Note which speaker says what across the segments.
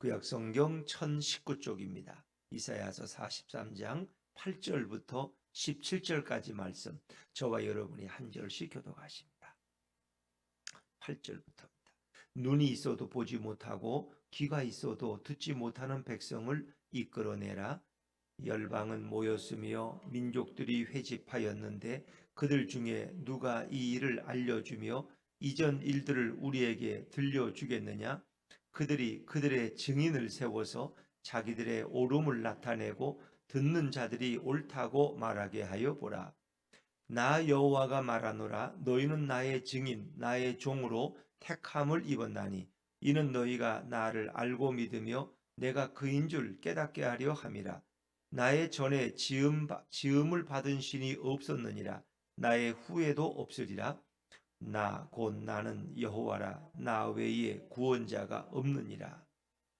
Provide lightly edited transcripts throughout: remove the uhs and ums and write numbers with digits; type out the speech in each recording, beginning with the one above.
Speaker 1: 구약성경 1019쪽입니다. 이사야서 43장 8절부터 17절까지 말씀, 저와 여러분이 한 절씩 교독하십니다. 8절부터입니다. 눈이 있어도 보지 못하고 귀가 있어도 듣지 못하는 백성을 이끌어내라. 열방은 모였으며 민족들이 회집하였는데 그들 중에 누가 이 일을 알려주며 이전 일들을 우리에게 들려주겠느냐? 그들이 그들의 증인을 세워서 자기들의 옳음을 나타내고 듣는 자들이 옳다고 말하게 하여 보라. 나 여호와가 말하노라. 너희는 나의 증인 나의 종으로 택함을 입었나니 이는 너희가 나를 알고 믿으며 내가 그인 줄 깨닫게 하려 함이라. 나의 전에 지음을 받은 신이 없었느니라. 나의 후에도 없으리라. 나 곧 나는 여호와라. 나 외에 구원자가 없느니라.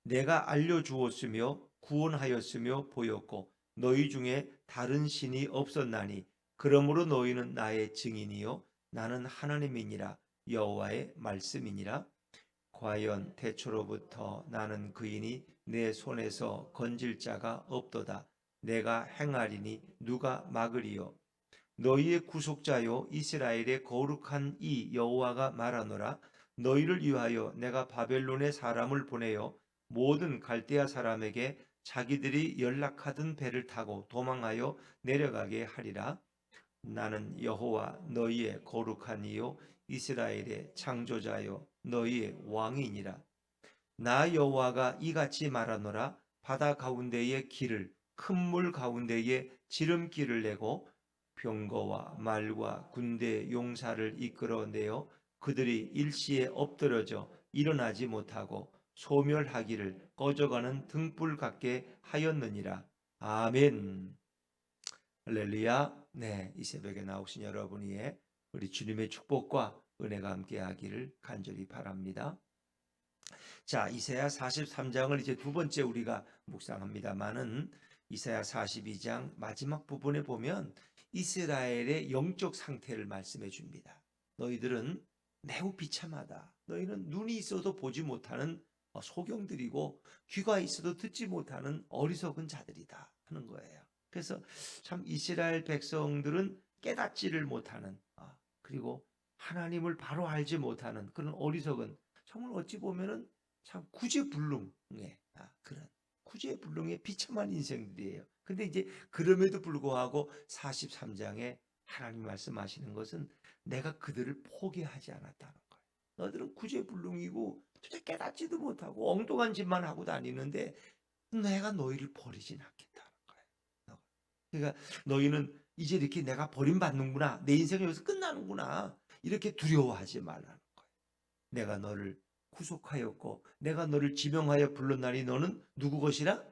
Speaker 1: 내가 알려주었으며 구원하였으며 보였고 너희 중에 다른 신이 없었나니 그러므로 너희는 나의 증인이요 나는 하나님이니라. 여호와의 말씀이니라. 과연 태초로부터 나는 그이니 내 손에서 건질 자가 없도다. 내가 행하리니 누가 막으리요. 너희의 구속자요 이스라엘의 거룩한 이 여호와가 말하노라. 너희를 위하여 내가 바벨론의 사람을 보내어 모든 갈대아 사람에게 자기들이 연락하던 배를 타고 도망하여 내려가게 하리라. 나는 여호와 너희의 거룩한 이요 이스라엘의 창조자요 너희의 왕이니라. 나 여호와가 이같이 말하노라. 바다 가운데의 길을 큰 물 가운데에 지름길을 내고 병거와 말과 군대 용사를 이끌어내어 그들이 일시에 엎드러져 일어나지 못하고 소멸하기를 꺼져가는 등불 같게 하였느니라. 아멘. 할렐루야. 네, 이 새벽에 나오신 여러분 위에 우리 주님의 축복과 은혜가 함께하기를 간절히 바랍니다. 자, 이사야 43장을 이제 두 번째 우리가 묵상합니다만은 이사야 42장 마지막 부분에 보면 이스라엘의 영적 상태를 말씀해 줍니다. 너희들은 매우 비참하다. 너희는 눈이 있어도 보지 못하는 소경들이고 귀가 있어도 듣지 못하는 어리석은 자들이다 하는 거예요. 그래서 참 이스라엘 백성들은 깨닫지를 못하는 그리고 하나님을 바로 알지 못하는 그런 어리석은 정말 어찌 보면은 참 구제불능의 그런 구제불능의 비참한 인생들이에요. 근데 이제 그럼에도 불구하고 43장에 하나님 말씀하시는 것은 내가 그들을 포기하지 않았다는 거예요. 너희들은 구제불능이고 도대체 깨닫지도 못하고 엉뚱한 짓만 하고 다니는데 내가 너희를 버리진 않겠다는 거예요. 그러니까 너희는 이제 이렇게 내가 버림받는구나. 내 인생이 여기서 끝나는구나. 이렇게 두려워하지 말라는 거예요. 내가 너를 구속하였고 내가 너를 지명하여 불렀나니 너는 누구 것이라?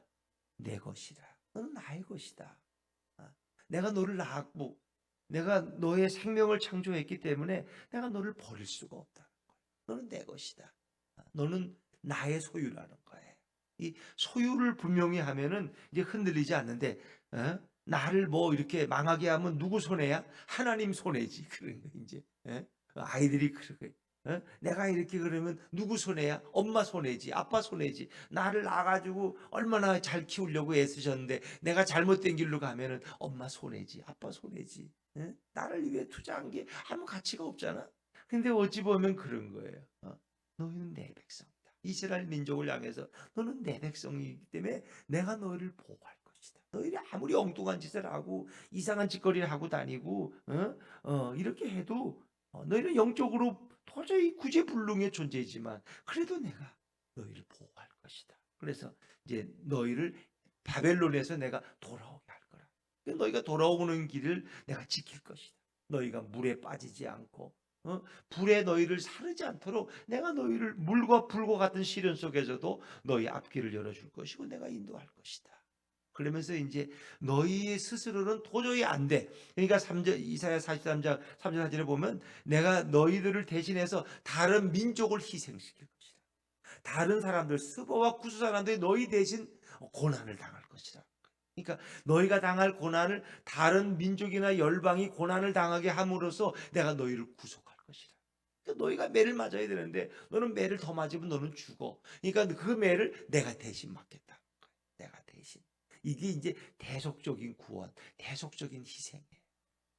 Speaker 1: 내 것이라. 너는 나의 것이다. 내가 너를 낳았고 내가 너의 생명을 창조했기 때문에 내가 너를 버릴 수가 없다는 거예요. 너는 내 것이다. 너는 나의 소유라는 거예요. 이 소유를 분명히 하면은 이제 흔들리지 않는데 나를 뭐 이렇게 망하게 하면 누구 손해야? 하나님 손해지. 그런 거 이제 아이들이 그러고 내가 이렇게 그러면 누구 손해야? 엄마 손해지. 아빠 손해지. 나를 낳아가지고 얼마나 잘 키우려고 애쓰셨는데 내가 잘못된 길로 가면은 엄마 손해지. 아빠 손해지. 나를 위해 투자한 게 아무 가치가 없잖아. 근데 어찌 보면 그런 거예요. 너희는 내 백성이다. 이스라엘 민족을 향해서 너는 내 백성이기 때문에 내가 너희를 보호할 것이다. 너희들이 아무리 엉뚱한 짓을 하고 이상한 짓거리를 하고 다니고 이렇게 해도 너희는 영적으로 도저히 구제불능의 존재이지만 그래도 내가 너희를 보호할 것이다. 그래서 이제 너희를 바벨론에서 내가 돌아오게 할 거라. 너희가 돌아오는 길을 내가 지킬 것이다. 너희가 물에 빠지지 않고 불에 너희를 사르지 않도록 내가 너희를 물과 불과 같은 시련 속에서도 너희 앞길을 열어줄 것이고 내가 인도할 것이다. 그러면서 이제 너희 스스로는 도저히 안 돼. 그러니까 이사야 43장 3절 4절에 보면 내가 너희들을 대신해서 다른 민족을 희생시킬 것이다. 다른 사람들 스바와 구스 사람들이 너희 대신 고난을 당할 것이다. 그러니까 너희가 당할 고난을 다른 민족이나 열방이 고난을 당하게 함으로써 내가 너희를 구속할 것이다. 그러니까 너희가 매를 맞아야 되는데 너는 매를 더 맞으면 너는 죽어. 그러니까 그 매를 내가 대신 맞겠다. 내가 대신. 이게 이제 대속적인 구원, 대속적인 희생이에요.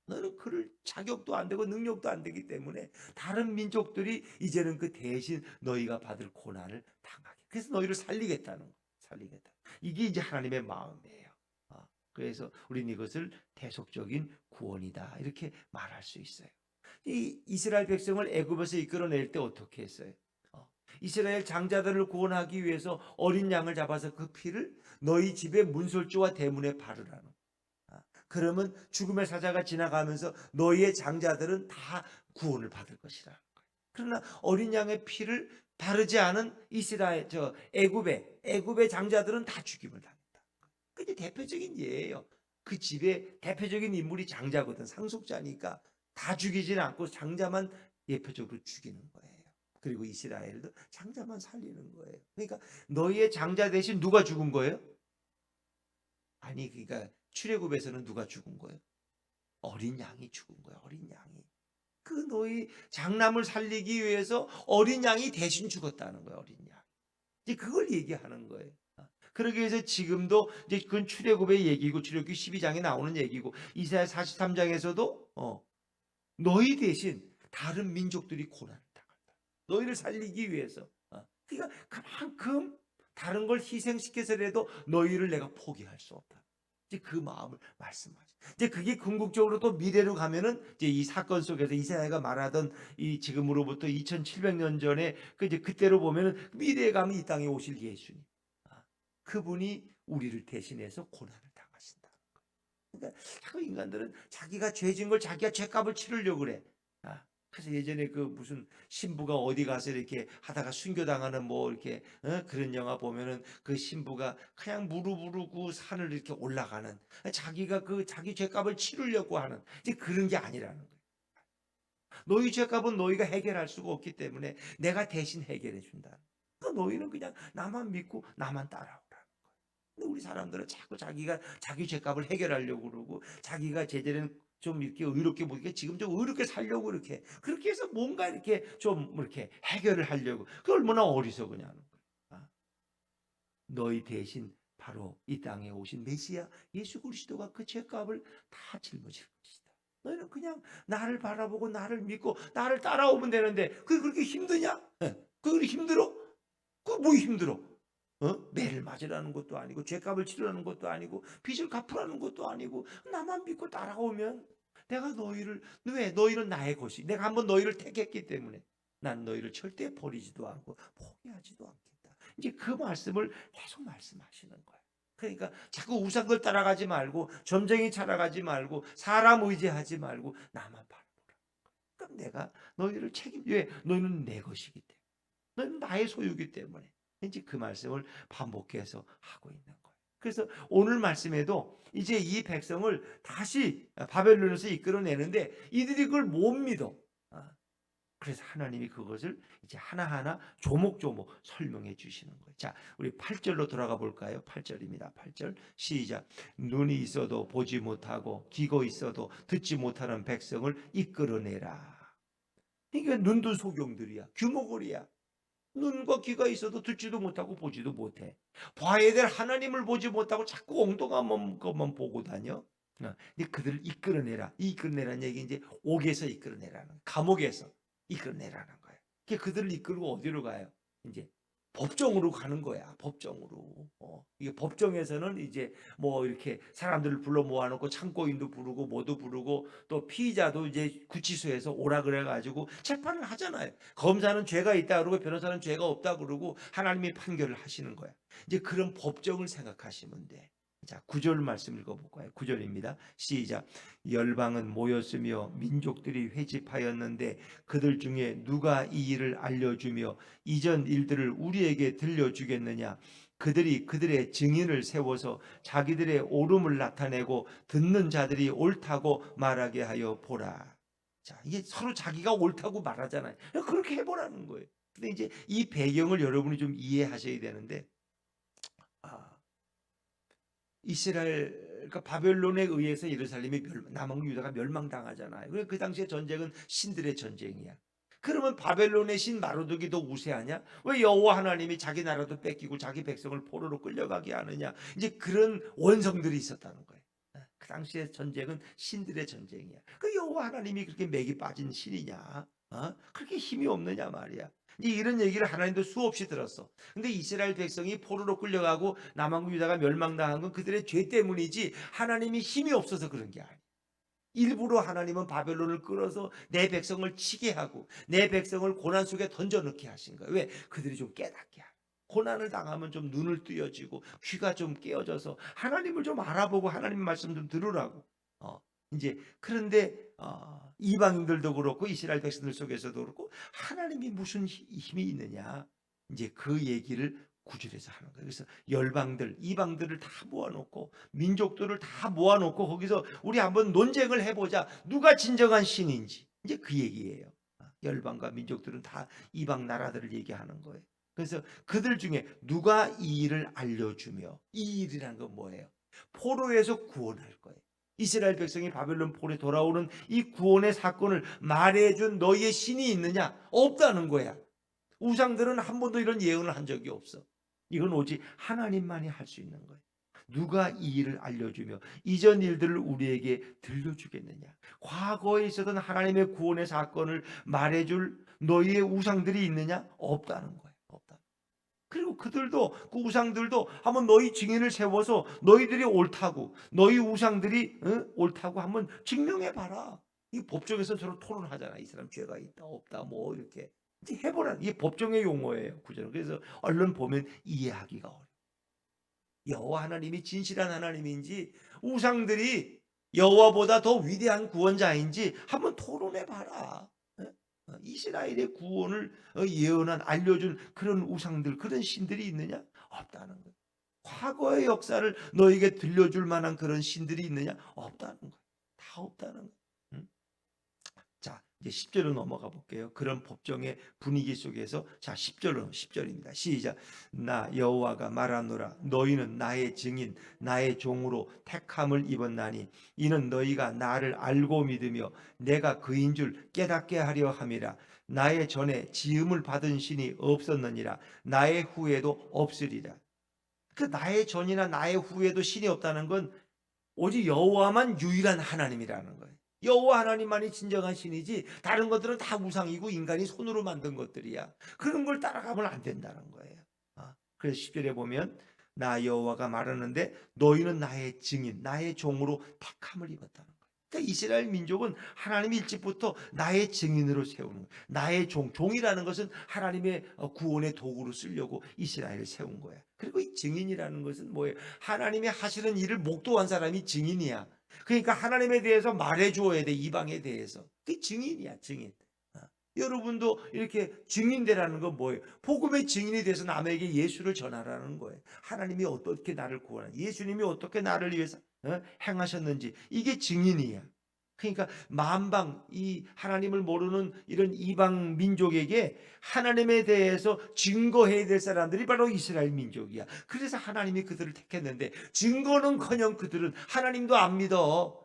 Speaker 1: 너는 그럴 자격도 안 되고 능력도 안 되기 때문에 다른 민족들이 이제는 그 대신 너희가 받을 고난을 당하게. 그래서 너희를 살리겠다는 거예요. 살리겠다. 이게 이제 하나님의 마음이에요. 그래서 우리는 이것을 대속적인 구원이다. 이렇게 말할 수 있어요. 이 이스라엘 백성을 애굽에서 이끌어낼 때 어떻게 했어요? 이스라엘 장자들을 구원하기 위해서 어린 양을 잡아서 그 피를 너희 집의 문설주와 대문에 바르라는. 그러면 죽음의 사자가 지나가면서 너희의 장자들은 다 구원을 받을 것이라. 그러나 어린 양의 피를 바르지 않은 이스라엘 애굽의 장자들은 다 죽임을 당했다. 그게 대표적인 예예요. 그 집의 대표적인 인물이 장자거든. 상속자니까 다 죽이지는 않고 장자만 대표적으로 죽이는 거예요. 그리고 이스라엘도 장자만 살리는 거예요. 그러니까 너희의 장자 대신 누가 죽은 거예요? 아니 그러니까 출애굽에서는 누가 죽은 거예요? 어린 양이 죽은 거예요. 어린 양이. 그 너희 장남을 살리기 위해서 어린 양이 대신 죽었다는 거예요. 어린 양. 이제 그걸 얘기하는 거예요. 그러기 위해서 지금도 이제 그건 출애굽의 얘기고 출애굽기 12장에 나오는 얘기고 이사야 43장에서도 너희 대신 다른 민족들이 고난을 당한다. 너희를 살리기 위해서. 그러니까 그만큼 다른 걸 희생시켜서라도 너희를 내가 포기할 수 없다. 이제 그 마음을 말씀하죠. 이제 그게 궁극적으로 또 미래로 가면은 이제 이 사건 속에서 이사야가 말하던 이 지금으로부터 2700년 전에 그 이제 그때로 보면은 미래에 가면 이 땅에 오실 예수님. 그분이 우리를 대신해서 고난을 당하신다. 그러니까 자꾸 인간들은 자기가 죄진 걸 자기가 죄값을 치르려고 그래. 그래서 예전에 그 무슨 신부가 어디 가서 이렇게 하다가 순교당하는 뭐 이렇게 그런 영화 보면은 그 신부가 그냥 무릎으로 그 산을 이렇게 올라가는 자기가 그 자기 죄값을 치르려고 하는 이제 그런 게 아니라는 거예요. 너희 죄값은 너희가 해결할 수가 없기 때문에 내가 대신 해결해 준다. 그러니까 너희는 그냥 나만 믿고 나만 따라오라는 거예요. 근데 우리 사람들은 자꾸 자기가 자기 죄값을 해결하려고 그러고 자기가 제대로 좀 이렇게 의롭게 보니까 지금 좀 의롭게 살려고 이렇게 그렇게 해서 뭔가 이렇게 좀 이렇게 해결을 하려고 그 얼마나 어리석으냐는 거예요. 너희 대신 바로 이 땅에 오신 메시아 예수 그리스도가 그 죄값을 다 짊어질 것이다. 너희는 그냥 나를 바라보고 나를 믿고 나를 따라오면 되는데 그게 그렇게 힘드냐? 그게 힘들어? 그거 뭐 힘들어? 매를 맞으라는 것도 아니고 죄값을 치르라는 것도 아니고 빚을 갚으라는 것도 아니고 나만 믿고 따라오면 내가 너희를 왜 너희는 나의 것이 내가 한번 너희를 택했기 때문에 난 너희를 절대 버리지도 않고 포기하지도 않겠다. 이제 그 말씀을 계속 말씀하시는 거예요. 그러니까 자꾸 우상들 따라가지 말고 점쟁이 찾아가지 말고 사람 의지하지 말고 나만 바라보라. 그럼 내가 너희를 왜 너희는 내 것이기 때문에 너희는 나의 소유이기 때문에 이제 그 말씀을 반복해서 하고 있는 거예요. 그래서 오늘 말씀에도 이제 이 백성을 다시 바벨론에서 이끌어내는데 이들이 그걸 못 믿어. 그래서 하나님이 그것을 이제 하나하나 조목조목 설명해 주시는 거예요. 자, 우리 8절로 돌아가 볼까요? 8절입니다. 8절 시작. 눈이 있어도 보지 못하고 귀가 있어도 듣지 못하는 백성을 이끌어내라. 이게 눈도 소경들이야. 규모골이야. 눈과 귀가 있어도 듣지도 못하고 보지도 못해. 봐야 될 하나님을 보지 못하고 자꾸 엉뚱한 것만 보고 다녀. 근데 그들을 이끌어내라. 이 이끌어내라는 얘기 이제 옥에서 이끌어내라는 감옥에서 이끌어내라는 거예요. 그들을 이끌고 어디로 가요? 이제 법정으로 가는 거야. 법정으로. 이게 법정에서는 이제 뭐 이렇게 사람들을 불러 모아놓고 참고인도 부르고 뭐도 부르고 또 피의자도 이제 구치소에서 오라 그래가지고 재판을 하잖아요. 검사는 죄가 있다 그러고 변호사는 죄가 없다 그러고 하나님이 판결을 하시는 거야. 이제 그런 법정을 생각하시면 돼. 자, 9절 말씀 읽어볼까요? 9절입니다. 시작. 열방은 모였으며 민족들이 회집하였는데 그들 중에 누가 이 일을 알려주며 이전 일들을 우리에게 들려주겠느냐? 그들이 그들의 증인을 세워서 자기들의 옳음을 나타내고 듣는 자들이 옳다고 말하게 하여 보라. 자, 이게 서로 자기가 옳다고 말하잖아요. 그렇게 해보라는 거예요. 근데 이제 이 배경을 여러분이 좀 이해하셔야 되는데, 이스라엘 그러니까 바벨론에 의해서 예루살렘이 남왕 유다가 멸망당하잖아요. 그 당시에 전쟁은 신들의 전쟁이야. 그러면 바벨론의 신 마르독이 더 우세하냐? 왜 여호와 하나님이 자기 나라도 뺏기고 자기 백성을 포로로 끌려가게 하느냐? 이제 그런 원성들이 있었다는 거예요. 그 당시의 전쟁은 신들의 전쟁이야. 그 여호와 하나님이 그렇게 맥이 빠진 신이냐? 그렇게 힘이 없느냐 말이야. 이런 얘기를 하나님도 수없이 들었어. 근데 이스라엘 백성이 포로로 끌려가고 남한국 유다가 멸망당한 건 그들의 죄 때문이지 하나님이 힘이 없어서 그런 게 아니야. 일부러 하나님은 바벨론을 끌어서 내 백성을 치게 하고 내 백성을 고난 속에 던져넣게 하신 거예요. 왜? 그들이 좀 깨닫게 하고 고난을 당하면 좀 눈을 뜨여지고 귀가 좀 깨어져서 하나님을 좀 알아보고 하나님 말씀 좀 들으라고. 이제 그런데 이방인들도 그렇고 이스라엘 백성들 속에서도 그렇고 하나님이 무슨 힘이 있느냐? 이제 그 얘기를 구절에서 하는 거예요. 그래서 열방들, 이방들을 다 모아놓고 민족들을 다 모아놓고 거기서 우리 한번 논쟁을 해보자. 누가 진정한 신인지. 이제 그 얘기예요. 열방과 민족들은 다 이방 나라들을 얘기하는 거예요. 그래서 그들 중에 누가 이 일을 알려주며, 이 일이란 건 뭐예요? 포로에서 구원할 거예요. 이스라엘 백성이 바벨론 포로에 돌아오는 이 구원의 사건을 말해준 너희의 신이 있느냐? 없다는 거야. 우상들은 한 번도 이런 예언을 한 적이 없어. 이건 오직 하나님만이 할 수 있는 거예요. 누가 이 일을 알려주며 이전 일들을 우리에게 들려주겠느냐? 과거에 있었던 하나님의 구원의 사건을 말해줄 너희의 우상들이 있느냐? 없다는 거예요. 없다. 그리고 그들도 그 우상들도 한번 너희 증인을 세워서 너희들이 옳다고 너희 우상들이 옳다고 한번 증명해 봐라. 이 법정에서 서로 토론하잖아. 이 사람 죄가 있다 없다 뭐 이렇게 이제 해보라. 이게 법정의 용어예요. 구절은. 그래서 얼른 보면 이해하기가 어려워. 여호와 하나님이 진실한 하나님인지 우상들이 여호와보다 더 위대한 구원자인지 한번 토론해 봐라. 이스라엘의 구원을 예언한 알려준 그런 우상들 그런 신들이 있느냐? 없다는 거예요. 과거의 역사를 너에게 들려줄 만한 그런 신들이 있느냐? 없다는 거예요. 다 없다는 거예요. 자, 이제 10절로 넘어가 볼게요. 그런 법정의 분위기 속에서 자, 10절입니다. 시작. 나 여호와가 말하노라 너희는 나의 증인 나의 종으로 택함을 입었나니 이는 너희가 나를 알고 믿으며 내가 그인 줄 깨닫게 하려 함이라. 나의 전에 지음을 받은 신이 없었느니라 나의 후에도 없으리라. 그 나의 전이나 나의 후에도 신이 없다는 건 오직 여호와만 유일한 하나님이라는 거예요. 여호와 하나님만이 진정한 신이지 다른 것들은 다 우상이고 인간이 손으로 만든 것들이야. 그런 걸 따라가면 안 된다는 거예요. 그래서 10절에 보면 나 여호와가 말하는데 너희는 나의 증인 나의 종으로 택함을 입었다는 거예요. 그러니까 이스라엘 민족은 하나님이 일찍부터 나의 증인으로 세우는 거예요. 나의 종이라는 것은 하나님의 구원의 도구로 쓰려고 이스라엘을 세운 거야. 그리고 이 증인이라는 것은 뭐예요? 하나님이 하시는 일을 목도한 사람이 증인이야. 그러니까 하나님에 대해서 말해주어야 돼. 이방에 대해서. 그게 증인이야. 증인. 여러분도 이렇게 증인되라는 건 뭐예요? 복음의 증인이 돼서 남에게 예수를 전하라는 거예요. 하나님이 어떻게 나를 구원하는지 예수님이 어떻게 나를 위해서 행하셨는지 이게 증인이야. 그러니까 만방 이 하나님을 모르는 이런 이방 민족에게 하나님에 대해서 증거해야 될 사람들이 바로 이스라엘 민족이야. 그래서 하나님이 그들을 택했는데 증거는커녕 그들은 하나님도 안 믿어.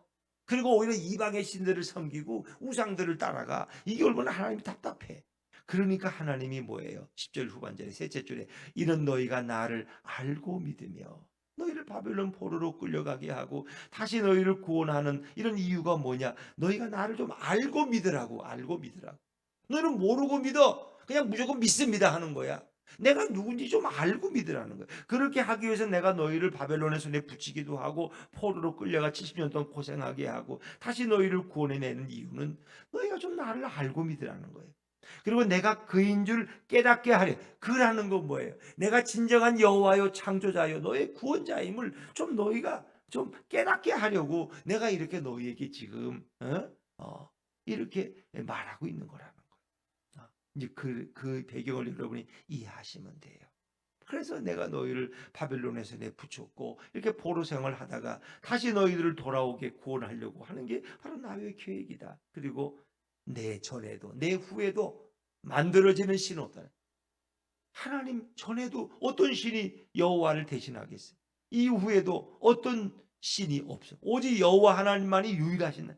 Speaker 1: 그리고 오히려 이방의 신들을 섬기고 우상들을 따라가. 이게 얼마나 하나님이 답답해. 그러니까 하나님이 뭐예요? 10절 후반절에 셋째 줄에 이런 너희가 나를 알고 믿으며 너희를 바벨론 포로로 끌려가게 하고 다시 너희를 구원하는 이런 이유가 뭐냐? 너희가 나를 좀 알고 믿으라고. 알고 믿으라고. 너희는 모르고 믿어. 그냥 무조건 믿습니다 하는 거야. 내가 누군지 좀 알고 믿으라는 거예요. 그렇게 하기 위해서 내가 너희를 바벨론의 손에 붙이기도 하고 포로로 끌려가 70년 동안 고생하게 하고 다시 너희를 구원해내는 이유는 너희가 좀 나를 알고 믿으라는 거예요. 그리고 내가 그인 줄 깨닫게 하려. 그라는 건 뭐예요? 내가 진정한 여호와요 창조자요 너의 구원자임을 좀 너희가 좀 깨닫게 하려고 내가 이렇게 너희에게 지금 이렇게 말하고 있는 거라는 거예요. 이제 그 배경을 여러분이 이해하시면 돼요. 그래서 내가 너희를 바벨론에서 내붙였고 이렇게 포로 생활을 하다가 다시 너희들을 돌아오게 구원하려고 하는 게 바로 나의 계획이다. 그리고 내 전에도 내 후에도 만들어지는 신은 없다. 하나님 전에도 어떤 신이 여호와를 대신하겠어요? 이후에도 어떤 신이 없어. 오직 여호와 하나님만이 유일하신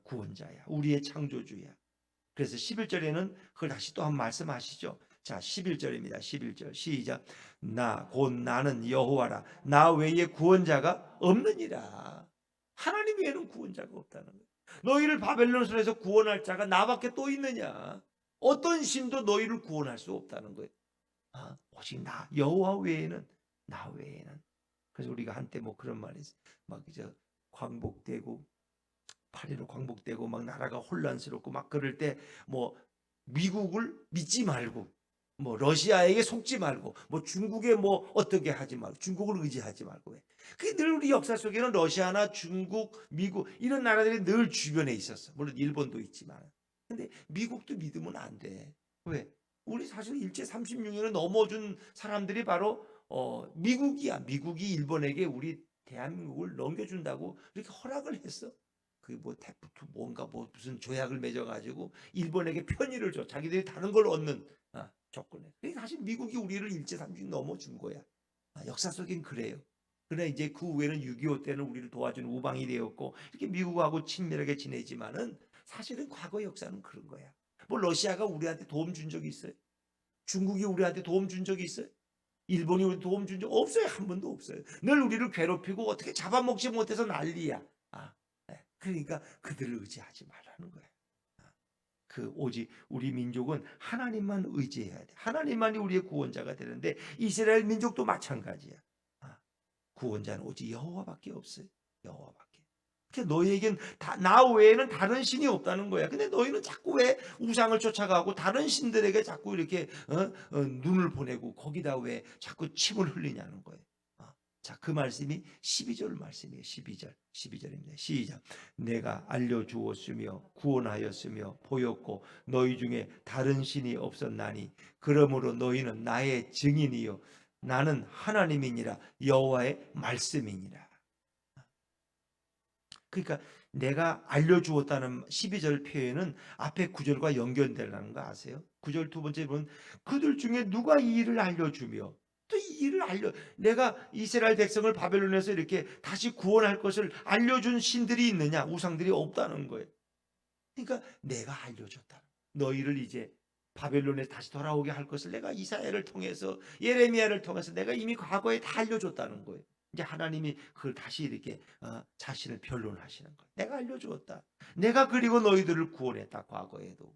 Speaker 1: 구원자야. 우리의 창조주야. 그래서 11절에는 그걸 다시 또 한 번 말씀하시죠. 자, 11절입니다. 11절 시작. 나 곧 나는 여호와라. 나 외에 구원자가 없느니라. 하나님 외에는 구원자가 없다는 거예요. 너희를 바벨론 손에서 구원할 자가 나밖에 또 있느냐. 어떤 신도 너희를 구원할 수 없다는 거예요. 오직 나 여호와 외에는, 나 외에는. 그래서 우리가 한때 뭐 그런 말이 있어요. 막 이제 광복되고 8.15 광복되고 막 나라가 혼란스럽고 막 그럴 때 뭐 미국을 믿지 말고, 뭐 러시아에게 속지 말고, 뭐 중국에 뭐 어떻게 하지 말고, 중국을 의지하지 말고. 그게 늘 우리 역사 속에는 러시아나 중국, 미국 이런 나라들이 늘 주변에 있었어. 물론 일본도 있지만. 근데 미국도 믿으면 안 돼. 왜? 우리 사실 일제 36년을 넘어준 사람들이 바로 미국이야. 미국이 일본에게 우리 대한민국을 넘겨준다고 이렇게 허락을 했어. 그 뭐 태프트 뭔가 뭐 무슨 조약을 맺어가지고 일본에게 편의를 줘. 자기들이 다른 걸 얻는 조건에. 그게 사실 미국이 우리를 일제 36 넘어준 거야. 역사 속엔 그래요. 그러나 이제 그 후에는 6.25 때는 우리를 도와준 우방이 되었고 이렇게 미국하고 친밀하게 지내지만은 사실은 과거 역사는 그런 거야. 뭐 러시아가 우리한테 도움 준 적이 있어요? 중국이 우리한테 도움 준 적이 있어요? 일본이 우리 도움 준 적 없어요. 한 번도 없어요. 늘 우리를 괴롭히고 어떻게 잡아먹지 못해서 난리야. 그러니까 그들을 의지하지 말라는 거예요. 그 오직 우리 민족은 하나님만 의지해야 돼. 하나님만이 우리의 구원자가 되는데 이스라엘 민족도 마찬가지야. 구원자는 오직 여호와밖에 없어요. 여호와밖에. 그러니까 너희에겐 나 외에는 다른 신이 없다는 거야. 근데 너희는 자꾸 왜 우상을 쫓아가고 다른 신들에게 자꾸 이렇게 눈을 보내고 거기다 왜 자꾸 침을 흘리냐는 거예요. 자, 그 말씀이 12절 말씀이에요. 12절입니다. 시작. 내가 알려주었으며 구원하였으며 보였고 너희 중에 다른 신이 없었나니 그러므로 너희는 나의 증인이요 나는 하나님이니라 여호와의 말씀이니라. 그러니까 내가 알려주었다는 12절 표현은 앞에 9절과 연결되는 거 아세요? 9절 두 번째 보면 그들 중에 누가 이 일을 알려주며 또 이 일을 내가 이스라엘 백성을 바벨론에서 이렇게 다시 구원할 것을 알려준 신들이 있느냐? 우상들이 없다는 거예요. 그러니까 내가 알려줬다. 너희를 이제 바벨론에 다시 돌아오게 할 것을 내가 이사야를 통해서 예레미야를 통해서 내가 이미 과거에 다 알려줬다는 거예요. 이제 하나님이 그걸 다시 이렇게 자신을 변론하시는 거예요. 내가 알려주었다. 내가 그리고 너희들을 구원했다. 과거에도.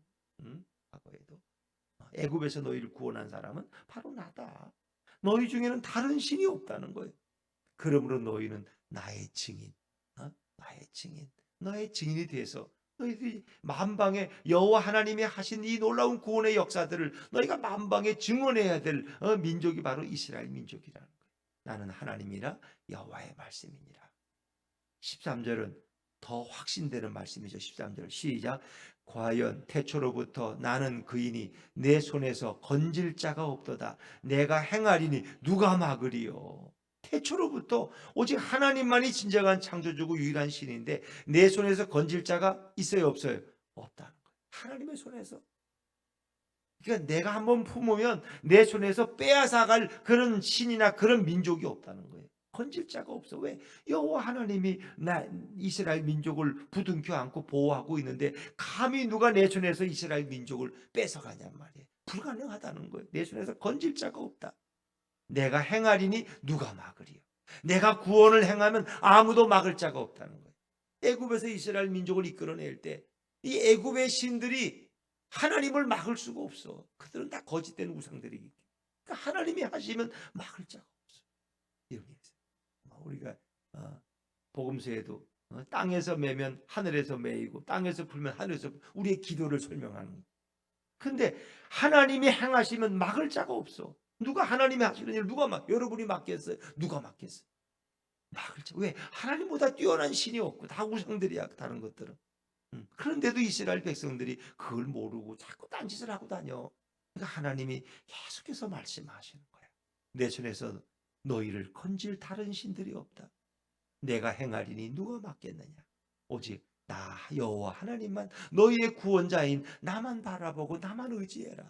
Speaker 1: 과거에도. 애굽에서 너희를 구원한 사람은 바로 나다. 너희 중에는 다른 신이 없다는 거예요. 그러므로 너희는 나의 증인, 나의 증인, 너의 증인이 돼서 너희들이 만방에 여호와 하나님이 하신 이 놀라운 구원의 역사들을 너희가 만방에 증언해야 될 민족이 바로 이스라엘 민족이라는 거예요. 나는 하나님이라 여호와의 말씀이니라. 13절은 더 확신되는 말씀이죠. 13절 시작. 과연 태초로부터 나는 그이니 내 손에서 건질 자가 없도다. 내가 행하리니 누가 막으리요. 태초로부터 오직 하나님만이 진정한 창조주고 유일한 신인데 내 손에서 건질 자가 있어요 없어요? 없다는 거예요. 하나님의 손에서. 그러니까 내가 한번 품으면 내 손에서 빼앗아갈 그런 신이나 그런 민족이 없다는 거예요. 건질 자가 없어. 왜? 여호와 하나님이 이스라엘 민족을 부둥켜 안고 보호하고 있는데 감히 누가 내 손에서 이스라엘 민족을 뺏어가냔 말이에요. 불가능하다는 거예요. 내 손에서 건질 자가 없다. 내가 행하리니 누가 막으리요. 내가 구원을 행하면 아무도 막을 자가 없다는 거예요. 애굽에서 이스라엘 민족을 이끌어낼 때 이 애굽의 신들이 하나님을 막을 수가 없어. 그들은 다 거짓된 우상들이기 때문에. 그러니까 하나님이 하시면 막을 자가 없어. 이런 게 있어요. 우리가 복음서에도 땅에서 매면 하늘에서 매이고 땅에서 풀면 하늘에서 우리의 기도를 설명하는 거예요. 근데 하나님이 행하시면 막을 자가 없어. 누가 하나님이 하시는 일 누가 여러분이 막겠어요? 누가 막겠어요? 막을 자. 왜? 하나님보다 뛰어난 신이 없고 다 우상들이야. 다른 것들은. 그런데도 이스라엘 백성들이 그걸 모르고 자꾸 딴짓을 하고 다녀. 그러니까 하나님이 계속해서 말씀하시는 거야. 내 손에서 너희를 건질 다른 신들이 없다. 내가 행하리니 누가 막겠느냐. 오직 나 여호와 하나님만 너희의 구원자인 나만 바라보고 나만 의지해라.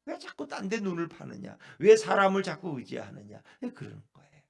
Speaker 1: 왜 자꾸 딴 데 눈을 파느냐. 왜 사람을 자꾸 의지하느냐. 그러는 거예요.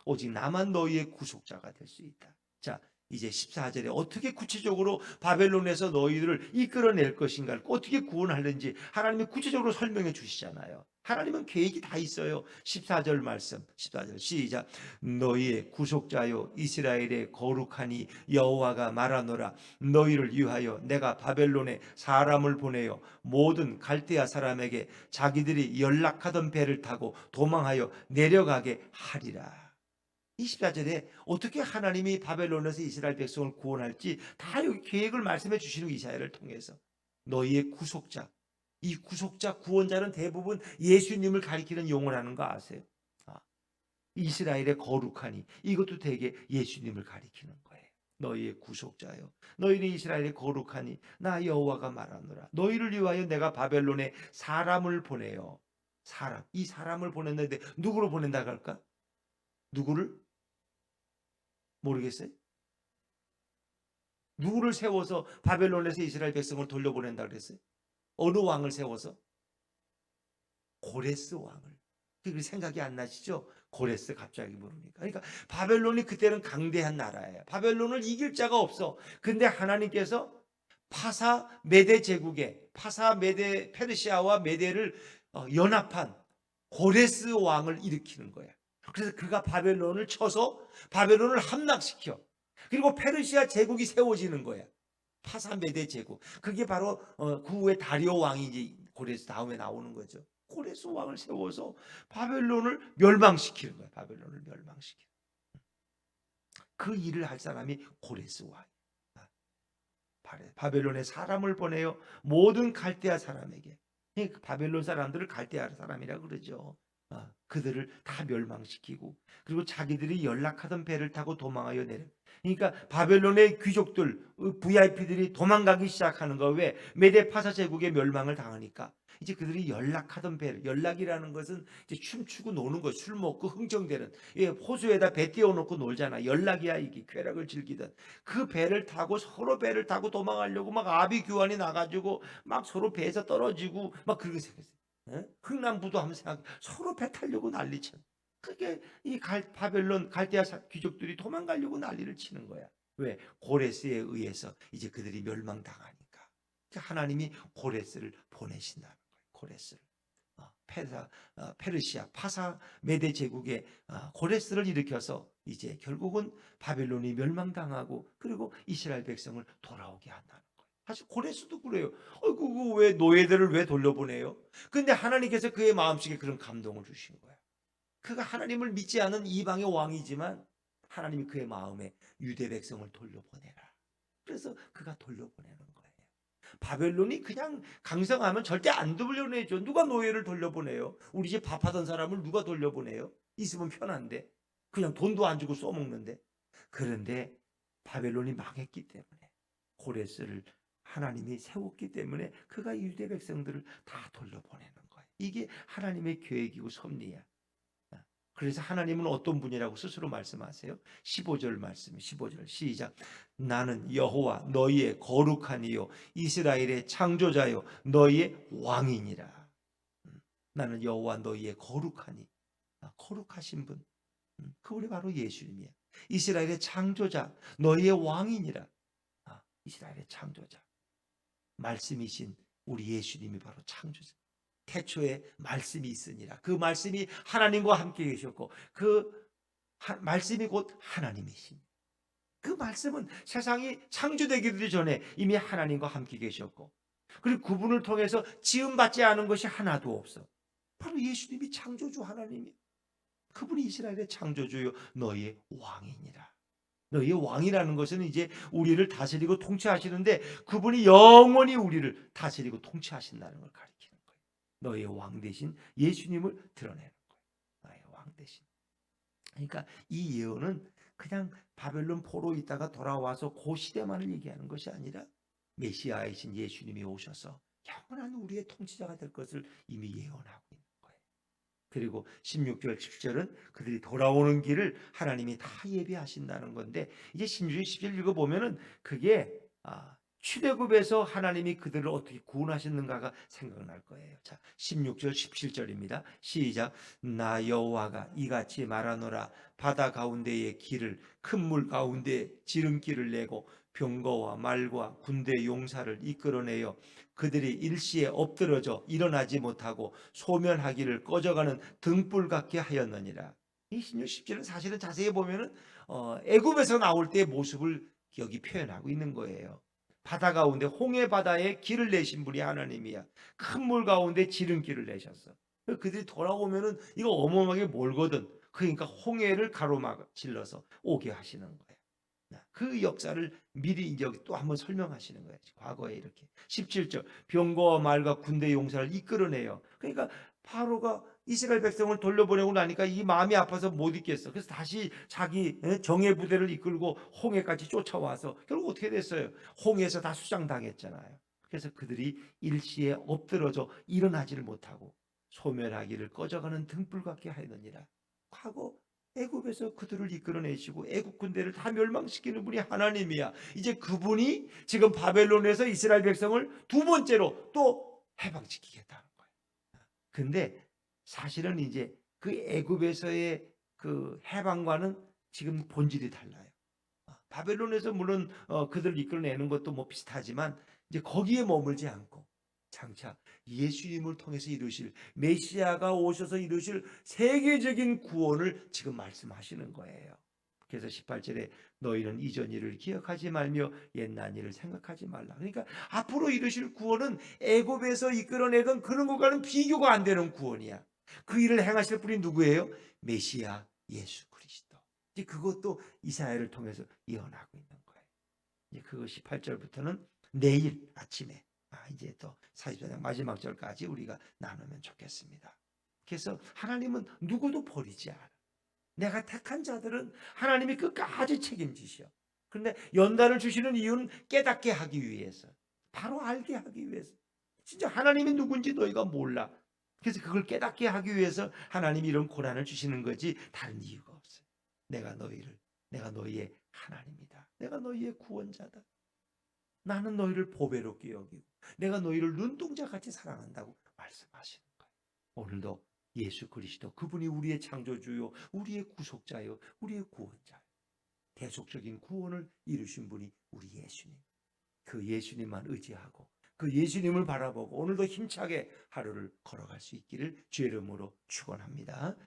Speaker 1: 오직 나만 너희의 구속자가 될 수 있다. 자, 이제 14절에 어떻게 구체적으로 바벨론에서 너희들을 이끌어낼 것인가를 어떻게 구원하는지 하나님이 구체적으로 설명해 주시잖아요. 하나님은 계획이 다 있어요. 14절 말씀, 14절 시작. 너희의 구속자요 이스라엘의 거룩하니 여호와가 말하노라. 너희를 위하여 내가 바벨론에 사람을 보내어 모든 갈대아 사람에게 자기들이 연락하던 배를 타고 도망하여 내려가게 하리라. 24절에 어떻게 하나님이 바벨론에서 이스라엘 백성을 구원할지 다 여기 계획을 말씀해 주시는 이사야를 통해서 너희의 구속자, 이 구속자 구원자는 대부분 예수님을 가리키는 용어를 하는 거 아세요? 아, 이스라엘의 거룩하니 이것도 되게 예수님을 가리키는 거예요. 너희의 구속자요 너희는 이스라엘의 거룩하니 나 여호와가 말하노라. 너희를 위하여 내가 바벨론에 사람을 보내요. 이 사람을 보냈는데 누구를 보낸다고 할까? 누구를? 모르겠어요? 누구를 세워서 바벨론에서 이스라엘 백성을 돌려보낸다 그랬어요? 어느 왕을 세워서? 고레스 왕을. 그게 생각이 안 나시죠? 고레스 갑자기 부르니까. 그러니까 바벨론이 그때는 강대한 나라예요. 바벨론을 이길 자가 없어. 근데 하나님께서 파사 메데 제국에 파사 메데 페르시아와 메데를 연합한 고레스 왕을 일으키는 거야. 그래서 그가 바벨론을 쳐서 바벨론을 함락시켜. 그리고 페르시아 제국이 세워지는 거야. 파사메데 제국. 그게 바로 그 후에 다리오 왕이 이제 고레스 다음에 나오는 거죠. 고레스 왕을 세워서 바벨론을 멸망시키는 거야. 바벨론을 멸망시키는. 그 일을 할 사람이 고레스 왕. 바벨론에 사람을 보내요. 모든 갈대아 사람에게. 바벨론 사람들을 갈대아 사람이라 그러죠. 그들을 다 멸망시키고 그리고 자기들이 연락하던 배를 타고 도망하여 내려. 그러니까 바벨론의 귀족들, VIP들이 도망가기 시작하는 거. 왜? 메데파사 제국의 멸망을 당하니까 이제 그들이 연락하던 배를, 연락이라는 것은 이제 춤추고 노는 거, 술 먹고 흥정되는, 호수에다 배 띄워놓고 놀잖아. 연락이야 이게. 쾌락을 즐기던 그 배를 타고 서로 배를 타고 도망가려고 막 아비규환이 나가지고 막 서로 배에서 떨어지고 막 그렇게 생겼어요. 흥남부도 한번 생각. 서로 배 타려고 난리쳐. 그게 이 바벨론 갈대아 귀족들이 도망가려고 난리를 치는 거야. 왜? 고레스에 의해서 이제 그들이 멸망당하니까. 하나님이 고레스를 보내신다는 거예요. 고레스를. 페르시아 파사 메데 제국의 고레스를 일으켜서 이제 결국은 바벨론이 멸망당하고 그리고 이스라엘 백성을 돌아오게 한다는 거예요. 사실 고레스도 그래요. 그거 왜 노예들을 왜 돌려보내요? 근데 하나님께서 그의 마음속에 그런 감동을 주신 거예요. 그가 하나님을 믿지 않은 이방의 왕이지만 하나님이 그의 마음에 유대 백성을 돌려보내라. 그래서 그가 돌려보내는 거예요. 바벨론이 그냥 강성하면 절대 안 돌려보내죠. 누가 노예를 돌려보내요? 우리 집 밥하던 사람을 누가 돌려보내요? 있으면 편한데. 그냥 돈도 안 주고 써먹는데. 그런데 바벨론이 망했기 때문에 고레스를 하나님이 세웠기 때문에 그가 유대 백성들을 다 돌려보내는 거예요. 이게 하나님의 계획이고 섭리야. 그래서 하나님은 어떤 분이라고 스스로 말씀하세요. 15절 말씀, 15절 시작. 나는 여호와 너희의 거룩하니요 이스라엘의 창조자요 너희의 왕이니라. 나는 여호와 너희의 거룩하니. 거룩하신 분, 그분이 바로 예수님이야. 이스라엘의 창조자, 너희의 왕이니라. 이스라엘의 창조자, 말씀이신 우리 예수님이 바로 창조자. 태초에 말씀이 있으니라. 그 말씀이 하나님과 함께 계셨고 그 말씀이 곧 하나님이십니다. 그 말씀은 세상이 창조되기도 전에 이미 하나님과 함께 계셨고 그리고 그분을 통해서 지음받지 않은 것이 하나도 없어. 바로 예수님이 창조주 하나님이. 그분이 이스라엘의 창조주요 너희의 왕이니라. 너희의 왕이라는 것은 이제 우리를 다스리고 통치하시는데 그분이 영원히 우리를 다스리고 통치하신다는 걸 가리키는 거예요. 너희의 왕 대신 예수님을 드러내는 거예요. 너희의 왕 대신. 그러니까 이 예언은 그냥 바벨론 포로 있다가 돌아와서 그 시대만을 얘기하는 것이 아니라 메시아이신 예수님이 오셔서 영원한 우리의 통치자가 될 것을 이미 예언하고 있는 거예요. 그리고 16절 17절은 그들이 돌아오는 길을 하나님이 다 예비하신다는 건데 이제 16절 17절 읽어보면은 그게 출애굽에서 하나님이 그들을 어떻게 구원하셨는가가 생각날 거예요. 자, 16절 17절입니다. 시작. 나 여호와가 이같이 말하노라. 바다 가운데의 길을 큰 물 가운데 지름길을 내고 병거와 말과 군대 용사를 이끌어내어 그들이 일시에 엎드러져 일어나지 못하고 소멸하기를 꺼져가는 등불 같게 하였느니라. 이 16, 17은 사실은 자세히 보면은 애굽에서 나올 때의 모습을 여기 표현하고 있는 거예요. 바다 가운데 홍해 바다에 길을 내신 분이 하나님이야. 큰 물 가운데 지름길을 내셨어. 그들이 돌아오면은 이거 어마어마하게 멀거든. 그러니까 홍해를 가로막질러서 오게 하시는 거야. 그 역사를 미리 이제 또 한번 설명하시는 거예요. 과거에 이렇게 17절 병거와 말과 군대 용사를 이끌어내요. 그러니까 바로가 이스라엘 백성을 돌려보내고 나니까 이 마음이 아파서 못 있겠어. 그래서 다시 자기 정예 부대를 이끌고 홍해까지 쫓아와서 결국 어떻게 됐어요? 홍해에서 다 수장당했잖아요. 그래서 그들이 일시에 엎드러져 일어나지를 못하고 소멸하기를 꺼져가는 등불 같게 하느니라. 과거 애굽에서 그들을 이끌어내시고 애굽 군대를 다 멸망시키는 분이 하나님이야. 이제 그분이 지금 바벨론에서 이스라엘 백성을 두 번째로 또 해방시키겠다는 거예요. 근데 사실은 이제 그 애굽에서의 그 해방과는 지금 본질이 달라요. 바벨론에서 물론 그들을 이끌어내는 것도 뭐 비슷하지만 이제 거기에 머물지 않고 장차 예수님을 통해서 이루실 메시아가 오셔서 이루실 세계적인 구원을 지금 말씀하시는 거예요. 그래서 18절에 너희는 이전 일을 기억하지 말며 옛날 일을 생각하지 말라. 그러니까 앞으로 이루실 구원은 애굽에서 이끌어내던 그런 것과는 비교가 안 되는 구원이야. 그 일을 행하실 분이 누구예요? 메시아 예수 그리스도. 이제 그것도 이사야를 통해서 예언하고 있는 거예요. 이제 그 18절부터는 내일 아침에 이제 또 40장 마지막 절까지 우리가 나누면 좋겠습니다. 그래서 하나님은 누구도 버리지 않아. 내가 택한 자들은 하나님이 끝까지 책임지셔. 그런데 연단을 주시는 이유는 깨닫게 하기 위해서, 바로 알게 하기 위해서. 진짜 하나님이 누군지 너희가 몰라. 그래서 그걸 깨닫게 하기 위해서 하나님이 이런 고난을 주시는 거지 다른 이유가 없어요. 내가 너희의 하나님이다. 내가 너희의 구원자다. 나는 너희를 보배롭게 여기고 내가 너희를 눈동자같이 사랑한다고 말씀하시는 거예요. 오늘도 예수 그리스도 그분이 우리의 창조주요 우리의 구속자요 우리의 구원자요. 대속적인 구원을 이루신 분이 우리 예수님. 그 예수님만 의지하고 그 예수님을 바라보고 오늘도 힘차게 하루를 걸어갈 수 있기를 주의 이름으로 축원합니다.